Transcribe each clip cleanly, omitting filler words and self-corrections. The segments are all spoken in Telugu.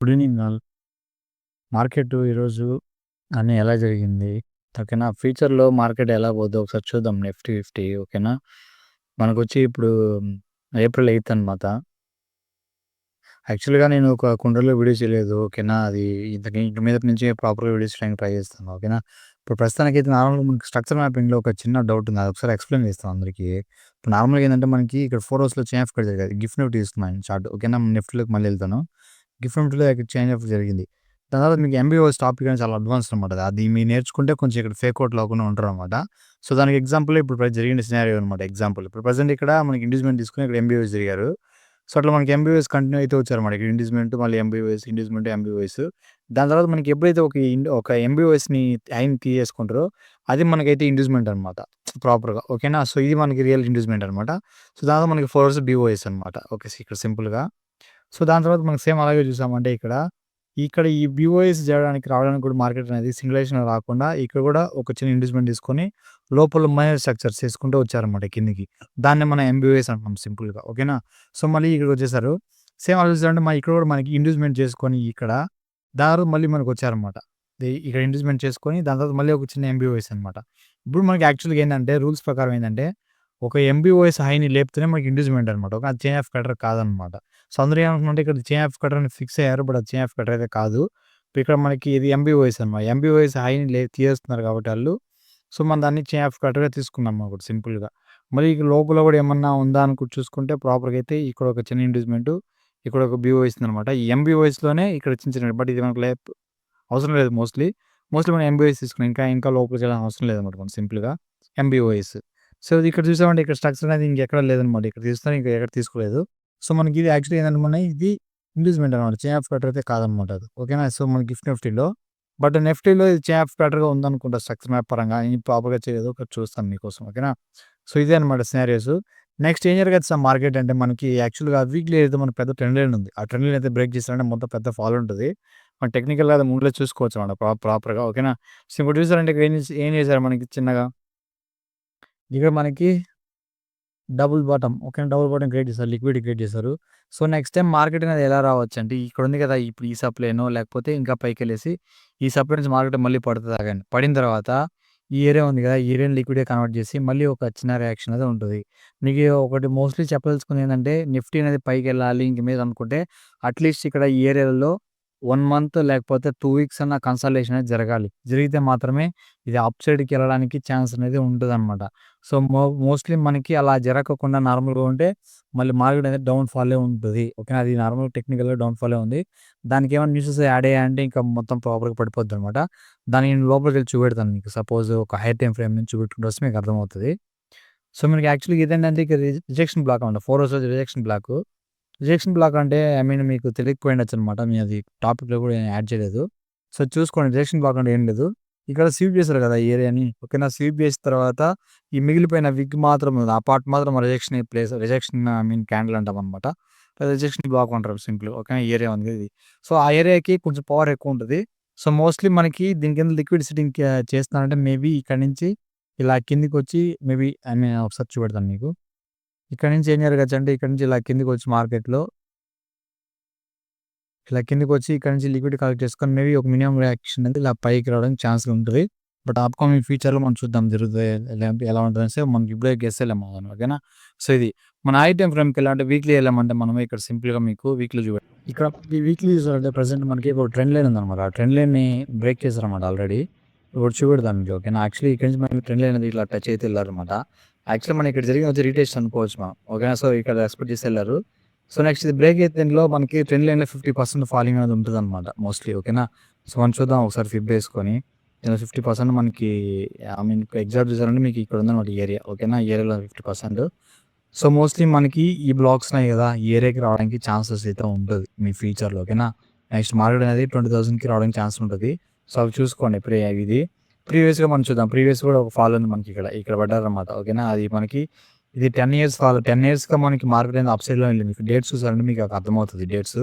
Good evening all. మార్కెట్ ఈరోజు అన్నీ ఎలా జరిగింది? ఓకేనా. ఫ్యూచర్‌లో మార్కెట్ ఎలా పోద్దో ఒకసారి చూద్దాం. నిఫ్టీ 50 ఓకేనా. మనకొచ్చి ఇప్పుడు ఏప్రిల్ 8 అనమాట. యాక్చువల్‌గా నేను ఒక కొన్ని రోజులు వీడియో చేయలేదు. ఓకేనా. అది ఇంక మీదటి నుంచి ప్రాపర్‌గా వీడియోస్ చేయడానికి ట్రై చేస్తాను. ఓకేనా. ఇప్పుడు ప్రస్తుతానికైతే నార్మల్‌గా మనకి స్ట్రక్చర్ మ్యాపింగ్‌లో ఒక చిన్న డౌట్ ఉంది. అదొకసారి ఎక్స్‌ప్లెయిన్ చేస్తాను అందరికీ. ఇప్పుడు నార్మల్‌గా ఏందంటే మనకి ఇక్కడ 4 అవర్స్‌లో చైన్ ఆఫ్ కట్ జరిగేది. గిఫ్ట్ నిఫ్టీ తీసుకున్నాను చార్ట్. ఓకేనా. నిఫ్టీలోకి మళ్ళీ ఎళ్తాను. గిఫ్ట్ నిఫ్టీలో ఇక్కడ చేంజ్ ఆఫ్ జరిగింది. దాని తర్వాత మీకు ఎంబీఓఎస్ టాపిక్ అనేది చాలా అడ్వాన్స్డ్ అనమాట. అది మీరు నేర్చుకుంటే కొంచెం ఇక్కడ ఫేక్ అవుట్ అవ్వకుండా ఉంటారనమాట. సో, దానికి ఎగ్జాంపుల్ ఇప్పుడు జరిగిన సినారియో అనమాట ఎగ్జాంపుల్. ఇప్పుడు ప్రెజెంట్ ఇక్కడ మనకి ఇండ్యూస్‌మెంట్ తీసుకొని ఇక్కడ ఎంబీఓఎస్ జరిగారు. సో, అట్లా మనకి ఎంబీఓఎస్ కంటిన్యూ అయితే వచ్చారన్నమాట. ఇక్కడ ఇండ్యూస్‌మెంట్ మళ్ళీ ఎంబీఓఎస్, ఇండ్యూస్‌మెంట్, ఎంబీఓఎస్. దాని తర్వాత మనకి ఎప్పుడైతే ఒక ఎంబీఓఎస్‌ని ఐన్ తీసేసుకుంటారో అది మనకైతే ఇండ్యూస్‌మెంట్ అనమాట ప్రాపర్‌గా. ఓకేనా. సో, ఇది మనకి రియల్ ఇండ్యూస్‌మెంట్ అనమాట. సో, దాని తర్వాత మనకి 4 అవర్స్ బీఓఎస్ అనమాట. ఓకే. ఇక్కడ సింపుల్‌గా. సో, దాని తర్వాత మనకి సేమ్ అలాగే చూసామంటే ఇక్కడ ఈ బీఓఎస్ రావడానికి కూడా మార్కెట్ అనేది సింగిలైజేషన్ రాకుండా ఇక్కడ కూడా ఒక చిన్న ఇన్వెస్ట్‌మెంట్ తీసుకొని లోపల మైనర్ స్ట్రక్చర్స్ చేసుకుంటూ వచ్చారన్నమాట కిందకి. దాన్నే మనం ఎంబీఓఎస్ అంటున్నాం సింపుల్‌గా. ఓకేనా. సో, మళ్ళీ ఇక్కడికొచ్చేసారు. సేమ్ అలా చూసారంటే ఇక్కడ కూడా మనకి ఇన్వెస్ట్‌మెంట్ చేసుకొని ఇక్కడ దాని తర్వాత మళ్ళీ మనకొచ్చారన్నమాట. ఇక్కడ ఇన్వెస్ట్‌మెంట్ చేసుకొని దాని తర్వాత మళ్ళీ ఒక చిన్న ఎంబీఓఎస్ అనమాట. ఇప్పుడు మనకి యాక్చువల్‌గా ఏందంటే రూల్స్ ప్రకారం ఏందంటే ఒక ఎంబీఓఎస్ హైని లేపితేనే మనకి ఇండ్యూస్‌మెంట్ అనమాట. అది చైన్ ఆఫ్ కటర్ కాదనమాట. సో, అందరూ ఏమనుకుంటే ఇక్కడ చైన్ ఆఫ్ కటర్ అని ఫిక్స్ అయ్యారు. బట్ అది చైన్ ఆఫ్ కటర్ అయితే కాదు. ఇక్కడ మనకి ఇది ఎంబీఓఎస్ అనమాట. ఎంబీఓఎస్ హైని తీసేస్తున్నారు కాబట్టి ఆళ్ళు. సో, మనం దాన్ని చైన్ ఆఫ్ కటర్‌గా తీసుకున్నాం ఒకటి సింపుల్‌గా. మరి ఇక లోపల కూడా ఏమన్నా ఉందా అని చూసుకుంటే ప్రాపర్‌గా అయితే ఇక్కడ ఒక చిన్న ఇండ్యూస్‌మెంట్, ఇక్కడ ఒక బీఓఎస్ ఉందనమాట. ఈ ఎంబీఓఎస్‌లోనే ఇక్కడ చిన్న చిన్నవి బట్ ఇది మనకు అవసరం లేదు మోస్ట్‌లీ. మోస్ట్‌లీ మనం ఎంబీఓఎస్ తీసుకున్నాం. ఇంకా లోపలికెళ్ళాల్సిన అవసరం లేదనమాట మనం సింపుల్‌గా ఎంబీఓఎస్. సో, ఇక్కడ చూసామంటే ఇక్కడ స్ట్రక్చర్ అనేది ఇంకెక్కడ లేదనమాట. ఇక్కడ చూస్తే ఇంకా ఎక్కడ తీసుకోలేదు. సో, మనకి ఇది యాక్చువల్లీ ఏందంటే ఇది ఇండ్యూస్‌మెంట్ అనమాట. చైన్ ఆఫ్ కటర్ అయితే కాదనమాట అది. ఓకేనా. సో, మన గిఫ్ట్ నిఫ్టీలో. బట్ నిఫ్టీలో ఇది చైన్ ఆఫ్ కటర్‌గా ఉందనుకుంటా స్ట్రక్చర్ మ్యాప్ పరంగా. నేను ప్రాపర్‌గా చేయలేదు. ఒకటి చూస్తాను మీకోసం. ఓకేనా. సో, ఇదే అనమాట సినారియోస్. నెక్స్ట్ ఏం జరగచ్చు మార్కెట్ అంటే మనకి యాక్చువల్‌గా వీక్లీ అయితే మనకి పెద్ద ట్రెండ్ లైన్ ఉంది. ఆ ట్రెండ్ లైన్ అయితే బ్రేక్ చేసారంటే మొత్తం పెద్ద ఫాల్ ఉంటది. మనం టెక్నికల్‌గా అది ముందులో చూసుకోవచ్చనమాట ప్రాపర్‌గా. ఓకేనా. సో, ఇప్పుడు చూసారంటే ఇక్కడ ఏం చేశారు మనకి చిన్నగా ఇక్కడ మనకి double bottom. Okay. Double bottom create చేశారు. లిక్విడిటీ క్రియేట్ చేశారు. సో, నెక్స్ట్ టైమ్ మార్కెట్ అనేది ఎలా రావచ్చంటే ఇక్కడ ఉంది కదా! ఇప్పుడు ఈ సప్లైనో లేకపోతే ఇంకా పైకెళ్ళేసి ఈ సప్లై నుంచి మార్కెట్ మళ్ళీ పడతది ఆగండి. పడిన తర్వాత ఈ ఏరియా ఉంది కదా! ఈ ఏరియాని లిక్విడ్‌గా కన్వర్ట్ చేసి మళ్ళీ ఒక చిన్న రియాక్షన్ అనేది ఉంటది. మీకు ఒకటి మోస్ట్‌లీ చెప్పదలుచుకుంది ఏందంటే నిఫ్టీ అనేది పైకెళ్ళాలి ఇంక మీద అనుకుంటే అట్‌లీస్ట్ ఇక్కడ ఈ ఏరియాలలో 1 మంత్ లేకపోతే 2 వీక్స్ అన్న కన్సాలిడేషన్ అనేది జరగాలి. జరిగితే మాత్రమే ఇది అప్ సైడ్‌కెళ్ళడానికి ఛాన్స్ అనేది ఉంటదనమాట. సో, మోస్ట్‌లీ మనకి అలా జరగకుండా నార్మల్‌గా ఉంటే మళ్ళీ మార్కెట్ అనేది డౌన్ ఫాలే ఉంటది. ఓకేనా. అది నార్మల్ టెక్నికల్‌గా డౌన్ ఫాలే ఉంది. దానికేమైనా న్యూసెస్ యాడ్ అయ్యాయంటే ఇంకా మొత్తం ప్రాపర్‌గా పడిపోద్దనమాట. దాన్ని నేను లోపలికెళ్ళి చూపెడతాను మీకు. సపోజ్ ఒక హైర్ టైమ్ ఫ్రేమ్ నుంచి చూపెట్టుకుంటూ వస్తే మీకు అర్థమవుతది. సో, మనకి యాక్చువల్‌గా ఇదేంటంటే ఇక రిజెక్షన్ బ్లాక్ అనమాట. 4 hours rejection block. Rejection block అంటే ఐ మీన్ మీకు తెలియకపోయిండొచ్చనమాట. నేను అది టాపిక్‌లో కూడా యాడ్ చేయలేదు. సో, చూసుకోండి రిజెక్షన్ బ్లాక్ అంటే ఏం లేదు. ఇక్కడ స్వీప్ చేశారు కదా! ఈ ఏరియాని. ఓకేనా. స్వీప్ చేసిన తర్వాత ఈ మిగిలిపోయిన విగ్ మాత్రం ఉంది. ఆ పార్ట్ మాత్రం రిజెక్షన్ ఐ మీన్ క్యాండిల్ అంటామనమాట. రిజెక్షన్ బ్లాక్ అంటారు సింపుల్‌గా. ఓకేనా. ఈ ఏరియా ఉంది కదా! ఇది. సో, ఆ ఏరియాకి కొంచెం పవర్ ఎక్కువుంటది. సో, మోస్ట్‌లీ మనకి దీని కింద లిక్విడ్ సిట్టింగ్ చేస్తున్నారంటే మేబీ ఇక్కడి నుంచి ఇలా కిందకొచ్చి మేబీ ఐ మీన్ ఒకసారి చూపెడతాను మీకు. ఇక్కడ నుంచి ఏం జరగచ్చంటే ఇక్కడ నుంచి ఇలా కిందకొచ్చి మార్కెట్‌లో ఇలా కిందకొచ్చి ఇక్కడ నుంచి లిక్విడ్ కలెక్ట్ చేసుకొని మేబీ ఒక మినిమమ్ రియాక్షన్ అనేది ఇలా పైకి రావడానికి ఛాన్స్ ఉంటది. బట్ అప్‌కమింగ్ ఫ్యూచర్‌లో మనం చూద్దాం జరుగుతది ఎలా ఉంటదనేసి మనకి ఇప్పుడే గెస్ చేయలేము ఓకేనా. సో, ఇది మన హై టైమ్ ఫ్రేమ్‌కెళ్ళాలంటే వీక్లీ ఎళ్ళామంటే మనం ఇక్కడ సింపుల్‌గా మీకు వీక్లీ ఇక్కడ ఈ వీక్లీ చూసారంటే ప్రెజెంట్ మనకి ఒక ట్రెండ్ లైన్ ఉందన్నమాట. ఆ ట్రెండ్ లైన్‌ని బ్రేక్ చేశారన్నమాట ఆల్రెడీ. ఇప్పుడు చూపెడతాను మీకు. ఓకేనా. యాక్చువల్లీ ఇక్కడి నుంచి మనకి ట్రెండ్ లైన్ అనేది ఇట్లా టచ్ అయితే ఎళ్లారన్నమాట. యాక్చువల్లీ మనం ఇక్కడ జరిగింది రీటెస్ట్ అనుకోవచ్చు మనం. ఓకేనా. సో, ఇక్కడ ఎక్స్‌పెక్ట్ చేసి ఎళ్లారు. సో, నెక్స్ట్ ఇది బ్రేక్ అయితే ఇందులో మనకి ట్రెండ్ లైన్‌లో 50% ఫాలింగ్ అనేది ఉంటదనమాట మోస్ట్‌లీ. ఓకేనా. సో, మనం చూద్దాం ఒకసారి ఫిబ్ ఏసుకొని. 50% మనకి ఐ మీన్ ఎగ్జాక్ట్ చూసారంటే మీకు ఇక్కడ ఉందనమాట ఈ ఏరియా. ఓకేనా. ఈ ఏరియాలో 50%. సో, మోస్ట్‌లీ మనకి ఈ బ్లాక్స్ ఉన్నాయి కదా! ఈ ఏరియాకి రావడానికి ఛాన్సెస్ అయితే ఉంటది మీ ఫ్యూచర్‌లో. ఓకేనా. నెక్స్ట్ మార్కెట్ అనేది 20,000కి రావడానికి ఛాన్స్ ఉంటది. సో, అవి చూసుకోండి ఇది. ప్రీవియస్‌గా మనం చూద్దాం. ప్రీవియస్ కూడా ఒక ఫాల్ ఉంది మనకి ఇక్కడ పడ్డారనమాట. ఓకేనా. అది మనకి ఇది 10 ఇయర్స్ ఫాల్. 10 ఇయర్స్‌గా మనకి మార్కెట్ అనేది అప్ సైడ్‌లో వెళ్ళింది. మీకు డేట్స్ చూసారంటే మీకు అర్థమవుతది డేట్స్.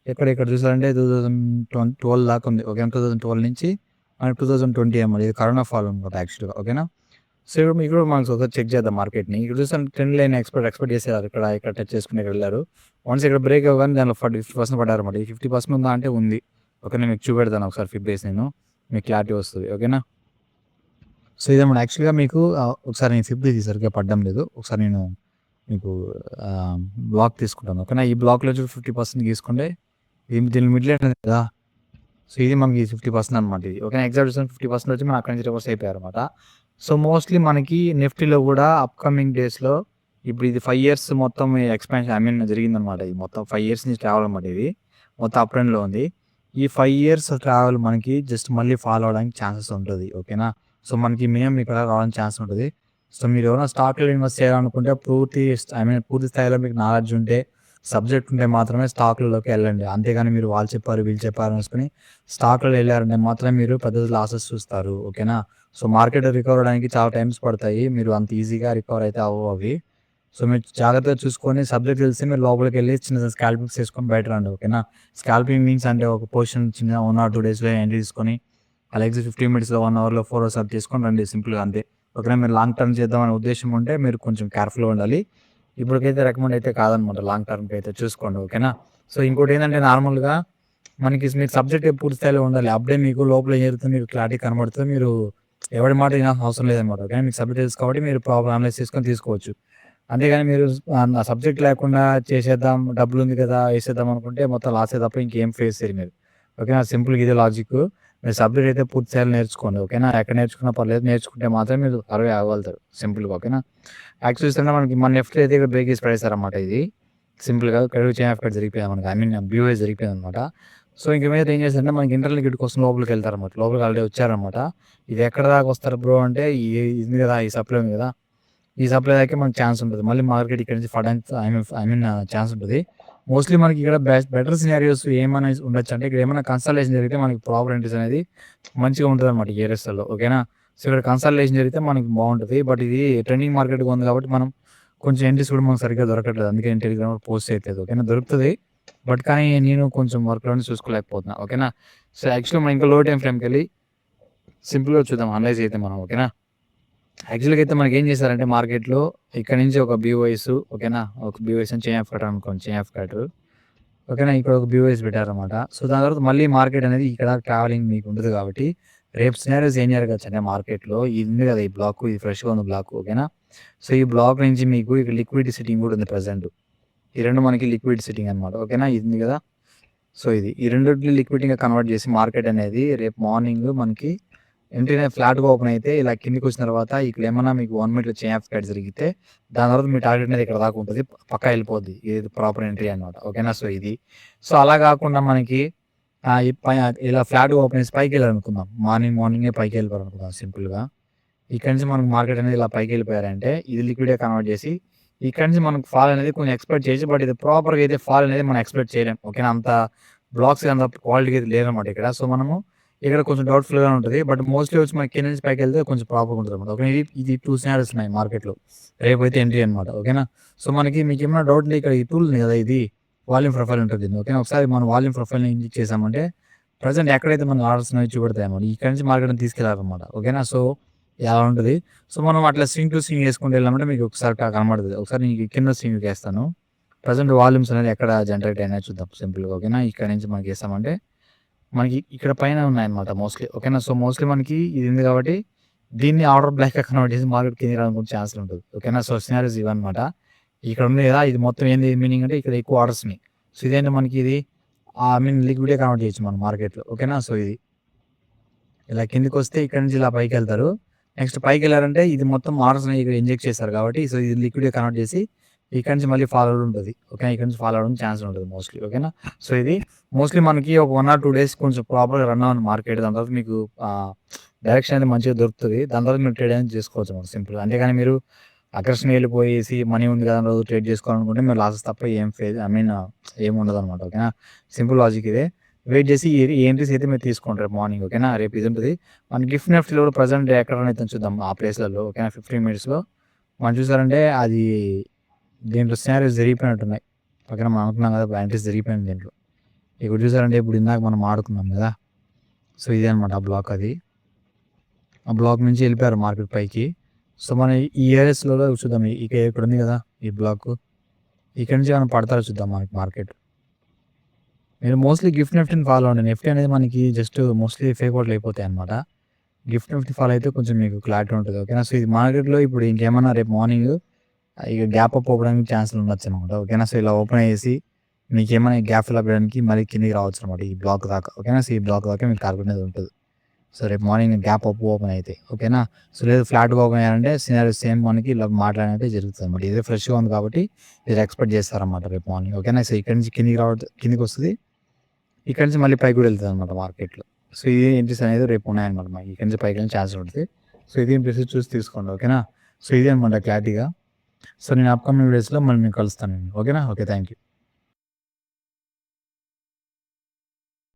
ఇక్కడ చూసారంటే 2012 దాకా ఉంది. ఓకేనా. 2012 నుంచి మనకి 2020 అన్నమాట. ఇది కరోనా ఫాల్ అనమాట యాక్చువల్‌గా. ఓకేనా. సో, ఇప్పుడు మీకు కూడా మనం ఒకసారి చెక్ చేద్దాం మార్కెట్‌ని. ఇక్కడ చూసాను ట్రెండ్ లైన్ ఎక్స్‌పెక్ట్ చేసేవారు. ఇక్కడ టచ్ చేసుకొని ఇక్కడ వెళ్లారు. వన్స్ ఇక్కడ బ్రేక్ అవ్వగానే దాంట్లో 50% పడ్డారన్నమాట. ఈ 50% ఉందా అంటే ఉంది. ఓకేనా, మీకు చూపెడతాను ఒకసారి ఫిబ్ బేస్ నేను. మీకు క్లారిటీ వస్తది. ఓకేనా. సో, ఇదన్నమాట యాక్చువల్‌గా మీకు ఒకసారి నేను ఫిబ్ ఇది సరిగ్గా పడడం లేదు. ఒకసారి నేను మీకు బ్లాక్ తీసుకుంటాను. ఓకేనా. ఈ బ్లాక్‌లో 50% గీసుకుంటే దీని మిడ్ లైన్ ఉంది కదా! సో, ఇది మనకి 50% అనమాట ఇది. ఓకేనా. ఎగ్జాక్ట్ 50% వచ్చి మనం అక్కడి నుంచి రివర్స్ అయిపోయారన్నమాట. సో, మోస్ట్‌లీ మనకి నిఫ్టీలో కూడా అప్‌కమింగ్ డేస్‌లో ఇప్పుడు ఇది 5 ఇయర్స్ మొత్తం ఎక్స్‌పాన్షన్ జరిగిందనమాట. ఇది మొత్తం 5 ఇయర్స్ నుంచి ట్రావెల్ అనమాట ఇది. మొత్తం అప్ ట్రెండ్‌లో ఉంది. ఈ 5 ఇయర్స్ ట్రావెల్ మనకి జస్ట్ మళ్ళీ ఫాలో అవ్వడానికి ఛాన్సెస్ ఉంటది. ఓకేనా. సో, మనకి మినిమమ్ ఇక్కడ రావడానికి ఛాన్స్ ఉంటది. సో, మీరు ఎవరైనా స్టాక్‌లో ఇన్వెస్ట్ చేయాలనుకుంటే పూర్తి స్థాయిలో మీకు నాలెడ్జ్ ఉంటే, సబ్జెక్ట్ ఉంటే మాత్రమే స్టాక్‌లలోకి ఎళ్ళండి. అంతేగాని మీరు వాళ్ళు చెప్పారు, వీళ్ళు చెప్పారు అనేసుకొని స్టాక్‌లో ఎళ్లారంటే మాత్రం మీరు పెద్ద లాసెస్ చూస్తారు. ఓకేనా. సో, మార్కెట్ రికవర్ అవ్వడానికి చాలా టైమ్స్ పడతాయి. మీరు అంత ఈజీగా రికవర్ అయితే అవ్వవు అవి. సో, మీరు జాగ్రత్తగా చూసుకొని సబ్జెక్ట్ తెలిసి మీరు లోపలికెళ్ళి చిన్న స్కాల్పింగ్స్ చేసుకొని బయట రండి. ఓకేనా. స్కాల్పింగ్ మీన్స్ అంటే ఒక పొజిషన్ చిన్న 1 ఆర్ 2 డేస్‌లో ఎంట్రీ తీసుకొని అలాగే 15 మినిట్స్‌లో, 1 అవర్‌లో 4 అవర్స్ అప్ చేసుకొని రండి సింపుల్‌గా అంతే. ఓకేనా. మీరు లాంగ్ టర్మ్ చేద్దామనే ఉద్దేశ్యం ఉంటే మీరు కొంచెం కేర్‌ఫుల్‌గా ఉండాలి. ఇప్పటికైతే రికమెండ్ అయితే కాదనమాట లాంగ్ టర్మ్‌కి అయితే చూసుకోండి. ఓకేనా. సో, ఇంకోటేంటంటే నార్మల్‌గా మీరు సబ్జెక్ట్ పూర్తి స్థాయిలో ఉండాలి. అప్పుడే మీకు లోపల ఏం జరుగుతుందో మీకు క్లారిటీ కనబడుతది. మీరు ఎవడి మాట వినాల్సిన అవసరం లేదనమాట. ఓకేనా. మీకు సబ్జెక్ట్ తెలుసు కాబట్టి మీరు ప్రాపర్ అనలైజ్ చేసుకొని తీసుకోవచ్చు. అంతేగాని మీరు ఆ సబ్జెక్ట్ లేకుండా చేసేద్దాం, డబ్బులుంది కదా! ఏసేద్దాం అనుకుంటే మొత్తం లాసే తప్ప ఇంకేం ఫేస్ చేయరు మీరు. ఓకేనా. సింపుల్‌గా ఇదే లాజిక్కు. మీరు సబ్జెక్ట్ అయితే పూర్తి స్థాయిలో నేర్చుకోండి. ఓకేనా. ఎక్కడ నేర్చుకున్నా పర్లేదు. నేర్చుకుంటే మాత్రం మీరు సర్వే అవ్వగలుగుతారు సింపుల్‌గా. ఓకేనా. యాక్చువల్లీ చూస్తుంటే మనకి మన నిఫ్టీ అయితే ఇక్కడ బ్రేక్ చేసి పడేసారన్నమాట ఇది. సింపుల్‌గా క్రెడిట్ చైన్ ఆఫ్ కట్ జరిగిపోయింది మనకి. బ్యూఐ జరిగిపోయిందన్నమాట. సో, ఇంక మీదట ఏం చేశారంటే మనకి ఇంటర్నల్ లిక్విడ్ కోసం లోపలికెళ్తారన్నమాట. లోపలికి ఆల్రెడీ వచ్చారన్నమాట. ఇది ఎక్కడి దాకా వస్తారు బ్రో అంటే ఇది ఉంది కదా! ఈ సప్లై ఉంది కదా! ఈ సప్లై దాకే మనకు ఛాన్స్ ఉంటది. మళ్ళీ మార్కెట్ ఇక్కడి నుంచి పడడానికి ఛాన్స్ ఉంటది. మోస్ట్‌లీ మనకి ఇక్కడ బెటర్ సినారియోస్ ఏమనేసి ఉండొచ్చంటే ఇక్కడ ఏమైనా కన్సల్టేషన్ జరిగితే మనకి ప్రాపర్ ఎంట్రీస్ అనేది మంచిగా ఉంటదన్నమాట ఈ ఏరియాస్‌లలో. ఓకేనా. సో, ఇక్కడ కన్సల్టేషన్ జరిగితే మనకి బావుంటది. బట్ ఇది ట్రెండింగ్ మార్కెట్‌గా ఉంది కాబట్టి మనం కొంచెం ఎంట్రీస్ కూడా మనకు సరిగ్గా దొరకట్లేదు. అందుకే నేను టెలిగ్రామ్‌లో పోస్ట్ చేయట్లేదు. ఓకేనా. దొరుకుతది. బట్ కానీ నేను కొంచెం వర్క్‌లోనే చూసుకోలేకపోతున్నా. ఓకేనా. సో, యాక్చువల్‌గా మనం ఇంకా లో టైమ్ ఫ్రేమ్‌కెళ్ళి సింపుల్‌గా చూద్దాం అనలైజ్ అయితే మనం. ఓకేనా. యాక్చువల్‌గా అయితే మనకేం చేశారంటే మార్కెట్‌లో ఇక్కడ నుంచి ఒక బీఓఐస్ ఓకేనా. ఒక బీఓఐస్ అని చైన్ ఆఫ్ కట్ అనుకోండి. చైన్ ఆఫ్ కట్ ఓకేనా. ఇక్కడ ఒక బీఓఐస్ పెట్టారన్నమాట. సో, దాని తర్వాత మళ్ళీ మార్కెట్ అనేది ఇక్కడ ట్రావెలింగ్ మీకు ఉండదు కాబట్టి రేపు సినారియోస్ ఏం జరగొచ్చంటే మార్కెట్‌లో ఇది ఉంది కదా! ఈ బ్లాక్ ఇది ఫ్రెష్‌గా ఉన్న బ్లాక్ ఓకేనా. సో, ఈ బ్లాక్ నుంచి మీకు ఇక్కడ లిక్విడిటీ సిట్టింగ్ కూడా ఉంది ప్రెజెంట్. ఈ 2 మనకి లిక్విడ్ సిట్టింగ్ అన్నమాట. ఓకేనా. ఇది ఉంది కదా! సో, ఈ రెండిటిని లిక్విడిటీగా కన్వర్ట్ చేసి మార్కెట్ అనేది రేపు మార్నింగ్ మనకి ఎంట్రీ ఫ్లాట్‌గా ఓపెన్ అయితే ఇలా కిందకొచ్చిన తర్వాత ఇక్కడ ఏమన్నా మీకు 1 మినిట్‌లో చైన్ ఆఫ్ కట్ జరిగితే దాని తర్వాత మీ టార్గెట్ అనేది ఇక్కడ దాకా ఉంటది. పక్కా వెళ్ళిపోద్ది. ఇది ప్రాపర్ ఎంట్రీ అన్నమాట. ఓకేనా. సో, ఇది. సో, అలా కాకుండా మనకి ఈ ఇలా ఫ్లాట్‌గా ఓపెన్ చేసి పైకెళ్ళారనుకుందాం. మార్నింగే పైకెళ్ళిపోయారనుకుందాం సింపుల్‌గా. ఇక్కడి నుంచి మనకు మార్కెట్ అనేది ఇలా పైకెళ్ళిపోయారంటే ఇది లిక్విడ్‌గా కన్వర్ట్ చేసి ఇక్కడి నుంచి మనకు ఫాల్ అనేది కొంచెం ఎక్స్‌పెక్ట్ చేయొచ్చు. బట్ ఇది ప్రాపర్‌గా అయితే ఫాల్ అనేది మనం ఎక్స్‌పెక్ట్ చేయలేం. ఓకేనా. అంత బ్లాక్స్ అంత క్వాలిటీగా అయితే లేదనమాట ఇక్కడ. సో, మనము ఇక్కడ కొంచెం డౌట్‌ఫుల్‌గానే ఉంటది. బట్ మోస్ట్‌లీ వచ్చి మనకి కింద నుంచి పైకెళ్తే కొంచెం ప్రాపర్‌గా ఉంటదనమాట. ఓకే. ఇది 2 సినారియోస్ ఉన్నాయి మార్కెట్‌లో. రేపైతే ఎంట్రీ అనమాట. ఓకేనా. సో, మీకేమైనా డౌట్ ఉంటే ఇక్కడ ఈ టూల్ ఉంది కదా! ఇది వాల్యూమ్ ప్రొఫైల్ ఉంటది దీన్ని. ఓకేనా. ఒకసారి మనం వాల్యూమ్ ప్రొఫైల్‌ని ఇంజెక్ట్ చేసామంటే ప్రెజెంట్ ఎక్కడైతే మన ఆర్డర్స్ అనేవి చూపెడతాయన్నమాట. ఇక్కడి నుంచి మార్కెట్‌ని తీసుకెళ్లారనమాట. ఓకేనా. సో, ఇలా ఉంటది. సో, మనం అట్లా స్వింగ్ టు స్వింగ్ చేసుకుంటూ వెళ్ళామంటే మీకు ఒకసారి కనబడుతది. ఒకసారి నీకు కింద స్వింగ్‌కేస్తాను. ప్రెజెంట్ వాల్యూమ్స్ అనేది ఎక్కడ జనరేట్ అయినాయో చూద్దాం సింపుల్‌గా. ఓకేనా. ఇక్కడ నుంచి మనకి ఏసామంటే మనకి ఇక్కడ పైన ఉన్నాయన్నమాట మోస్ట్‌లీ. ఓకేనా. సో, మోస్ట్‌లీ మనకి ఇది ఉంది కాబట్టి దీన్ని ఆర్డర్ బ్లాక్‌గా కన్వర్ట్ చేసి మార్కెట్ కిందకి రావడానికి ఛాన్స్‌లు ఉంటది. ఓకేనా. సో, సినారియోస్ ఇవన్నమాట. ఇక్కడ ఉంది కదా! ఇది మొత్తం ఏంది మీనింగ్ అంటే ఇక్కడ ఎక్కువ ఆర్డర్స్‌ని. సో, ఇదేంటి మనకి ఇది లిక్విడే కన్వర్ట్ చేయొచ్చు మనం మార్కెట్‌లో. ఓకేనా. సో, ఇది ఇలా కిందకొస్తే ఇక్కడ నుంచి ఇలా పైకెళ్తారు. నెక్స్ట్ పైకెళ్లారంటే ఇది మొత్తం ఆర్డర్స్‌ని ఇక్కడ ఇంజెక్ట్ చేశారు కాబట్టి సో, ఇది లిక్విడ్‌గా కన్వర్ట్ చేసి ఇక్కడి నుంచి మళ్ళీ ఫాల్ అవ్వడం ఉంటది. ఓకేనా. ఇక్కడ నుంచి ఫాల్ అవ్వడం ఛాన్స్ ఉంటది మోస్ట్‌లీ. ఓకేనా. సో, ఇది మోస్ట్‌లీ మనకి ఒక 1 ఆర్ 2 డేస్ కొంచెం ప్రాపర్‌గా రన్ అవ్వని మార్కెట్. దాని తర్వాత మీకు డైరెక్షన్ అనేది మంచిగా దొరుకుతది. దాని తర్వాత మీరు ట్రేడ్ అనేది చేసుకోవచ్చు మనం సింపుల్‌గా. అంతేగాని మీరు అగ్రెషన్‌గా వెళ్ళిపోయేసి మనీ ఉంది కదా! అని రోజు ట్రేడ్ చేసుకోవాలనుకుంటే మీరు లాసెస్ తప్ప ఏం ఉండదనమాట. ఓకేనా. సింపుల్ లాజిక్ ఇదే. వెయిట్ చేసి ఈ ఎంట్రీస్ అయితే మీరు తీసుకోండి రేపు మార్నింగ్. ఓకేనా. రేపు ఇది ఉంటది. మన గిఫ్ట్ నిఫ్టీలో కూడా ప్రెజెంట్ ఎక్కడనైతే చూద్దాం ఆ ప్లేస్‌లలో. ఓకేనా. 15 మినిట్స్‌లో మనం చూసారంటే అది దీంట్లో సినారియోస్ జరిగిపోయినట్టున్నాయి. ఓకేనా. మనం అనుకున్నాం కదా! ఎంట్రీస్ జరిగిపోయింది దీంట్లో. ఇక్కడ చూసారంటే ఇప్పుడు ఇందాక మనం ఆడుకున్నాం కదా! సో, ఇదే అనమాట ఆ బ్లాక్ అది. ఆ బ్లాక్ నుంచి వెళ్ళిపోయారు మార్కెట్ పైకి. సో, మన ఈ ఏరియాస్‌లో చూద్దాం. ఇక ఇక్కడ ఉంది కదా! ఈ బ్లాకు. ఇక్కడి నుంచి ఏమైనా పడతారో చూద్దాం మనకి మార్కెట్. మీరు మోస్ట్‌లీ గిఫ్ట్ నిఫ్టీని ఫాలో అవ్వండి. నిఫ్టీ అనేది మనకి జస్ట్ మోస్ట్‌లీ ఫేక్ అవుట్లు అయిపోతాయన్నమాట. గిఫ్ట్ నిఫ్టీ ఫాలో అయితే కొంచెం మీకు క్లారిటీ ఉంటది. ఓకేనా? సో, ఇది మార్కెట్‌లో ఇప్పుడు ఇంకేమన్నా రేపు మార్నింగ్ ఇక గ్యాప్ అప్ అవ్వడానికి ఛాన్స్‌లు ఉండొచ్చనమాట. ఓకేనా? సో, ఇలా ఓపెన్ అయ్యేసి మీకేమైనా గ్యాప్ ఫిల్ అవ్వడానికి మళ్ళీ కిందకి రావచ్చనమాట ఈ బ్లాక్ దాకా. ఓకేనా? సో, ఈ బ్లాక్ దాకా మీకు టార్గెట్ అనేది ఉంటది. సో, రేపు మార్నింగ్ గ్యాప్ అప్ ఓపెన్ అయితే. ఓకేనా? సో, లేదు ఫ్లాట్‌గా ఓపెన్ అయ్యారంటే సినారియో సేమ్ మనకి ఇలా మాట్లాడనైతే జరుగుతదనమాట. ఇదే ఫ్రెష్‌గా ఉంది కాబట్టి మీరు ఎక్స్‌పెక్ట్ చేస్తారనమాట రేపు మార్నింగ్. ఓకేనా? సో, ఇక్కడి నుంచి కిందకొస్తది. ఇక్కడి నుంచి మళ్ళీ పైకి కూడా వెళ్తదనమాట మార్కెట్‌లో. సో, ఇది ఎంట్రీస్ అనేది రేపు ఉన్నాయన్నమాట మనకి. ఇక్కడి నుంచి పైకి వెళ్ళే ఛాన్సెస్ ఉంటది. సో, ఇది ఎంట్రీస్ చూసి తీసుకోండి. ఓకేనా? సో, ఇదే అనమాట క్లారిటీగా. సో, నేను అప్‌కమింగ్ వీడియోస్‌లో మళ్ళీ నేను కలుస్తానండి. ఓకేనా? ఓకే. Thank you.